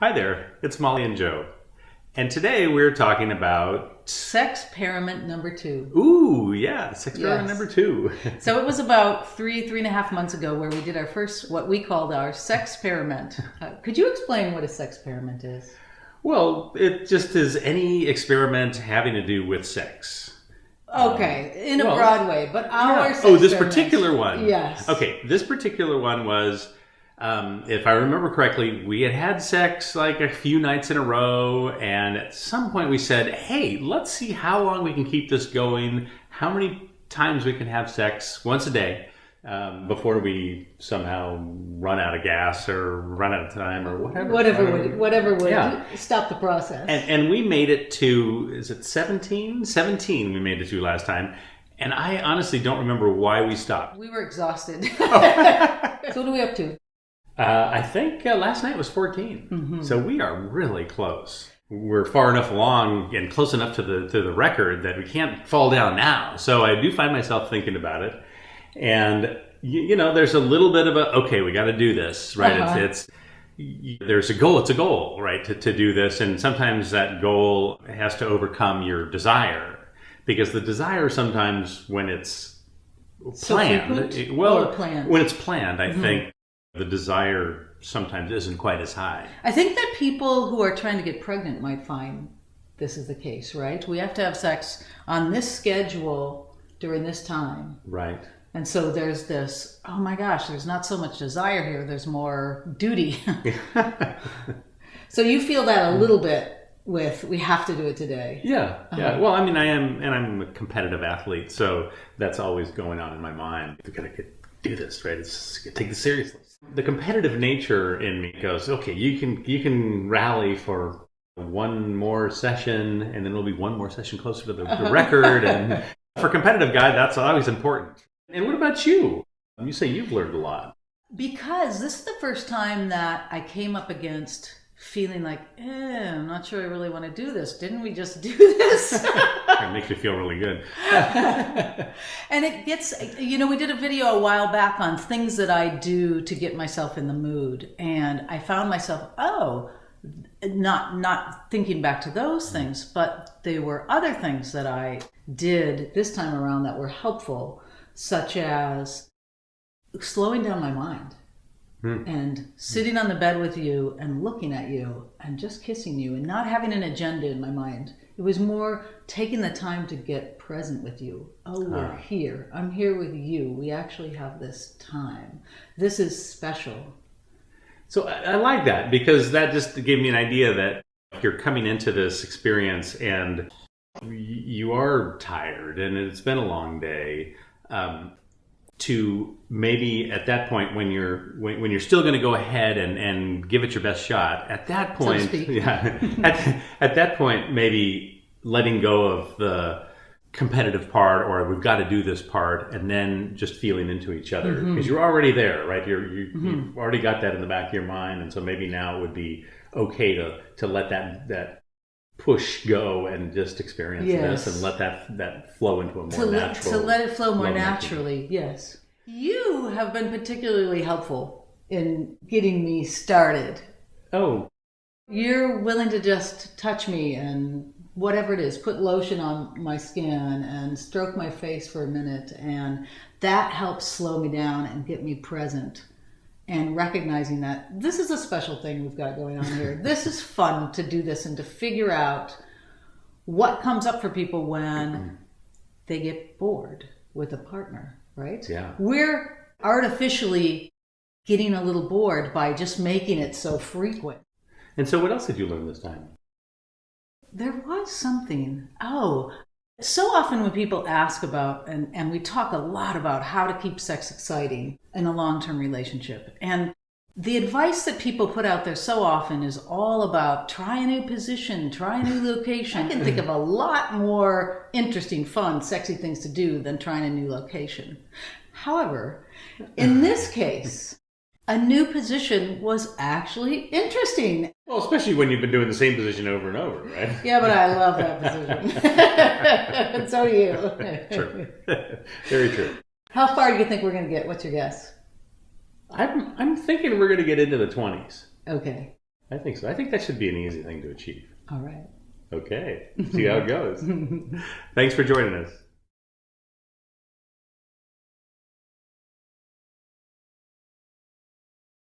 Hi there, it's Molly and Joe. And today we're talking about... Sexperiment number 2. Ooh, yeah, Sexperiment Yes. number 2. So it was about three and a half months ago where we did our first, what we called our Sexperiment. Could you explain what a Sexperiment is? Well, it just is any experiment having to do with sex. Okay, in a broad way, but our Yeah. Oh, this Sexperiment- particular one. Yes. Okay, this particular one was, if I remember correctly, we had sex like a few nights in a row, and at some point we said, hey, let's see how long we can keep this going, how many times we can have sex once a day before we somehow run out of gas or run out of time or whatever. Whatever would Yeah. stop the process. And we made it to, is it 17? 17 we made it to last time. And I honestly don't remember why we stopped. We were exhausted. So what are we up to? I think last night was 14. Mm-hmm. So we are really close. We're far enough along and close enough to the record that we can't fall down now. So I do find myself thinking about it. And, you know, there's a little bit of okay, we got to do this, right? Uh-huh. There's a goal. It's a goal, right, to do this. And sometimes that goal has to overcome your desire. Because the desire sometimes when it's planned, Planned? when it's planned, I think the desire sometimes isn't quite as high. I think that people who are trying to get pregnant might find this is the case, right? We have to have sex on this schedule during this time. Right. And so there's this, oh my gosh, there's not so much desire here, there's more duty. So you feel that a little bit with, we have to do it today. Yeah. Yeah. Well, I mean, I'm a competitive athlete, so that's always going on in my mind. We gotta do this, right? Take this seriously. The competitive nature in me goes, okay, you can rally for one more session, and then it'll be one more session closer to the record. And for a competitive guy, that's always important. And what about you? You say you've learned a lot. Because this is the first time that I came up against feeling like, I'm not sure I really want to do this. Didn't we just do this? It makes you feel really good. And it gets, you know, we did a video a while back on things that I do to get myself in the mood. And I found myself, not thinking back to those things, but there were other things that I did this time around that were helpful, such as slowing down my mind. And sitting on the bed with you and looking at you and just kissing you and not having an agenda in my mind. It was more taking the time to get present with you. Oh, we're here. I'm here with you. We actually have this time. This is special. So I like that because that just gave me an idea that if you're coming into this experience and you are tired and it's been a long day, to maybe at that point when you're still going to go ahead and give it your best shot, at that point, so to speak. Yeah, at that point maybe letting go of the competitive part or we've got to do this part, and then just feeling into each other because you're already there, right? You've already got that in the back of your mind, and so maybe now it would be okay to let that push go and just experience this and let that flow into a more natural. To let it flow more lovemaking. naturally, yes. You have been particularly helpful in getting me started. Oh. You're willing to just touch me and whatever it is, put lotion on my skin and stroke my face for a minute, and that helps slow me down and get me present. And recognizing that this is a special thing we've got going on here. This is fun to do this and to figure out what comes up for people when they get bored with a partner, right? Yeah. We're artificially getting a little bored by just making it so frequent. And so what else did you learn this time? There was something. So often when people ask about, and we talk a lot about how to keep sex exciting in a long-term relationship. And the advice that people put out there so often is all about try a new position, try a new location. I can think of a lot more interesting, fun, sexy things to do than trying a new location. However, in this case, a new position was actually interesting. Well, especially when you've been doing the same position over and over, right? Yeah, but I love that position. And so do you. True. Very true. How far do you think we're going to get? What's your guess? I'm thinking we're going to get into the 20s. Okay. I think so. I think that should be an easy thing to achieve. All right. Okay. See how it goes. Thanks for joining us.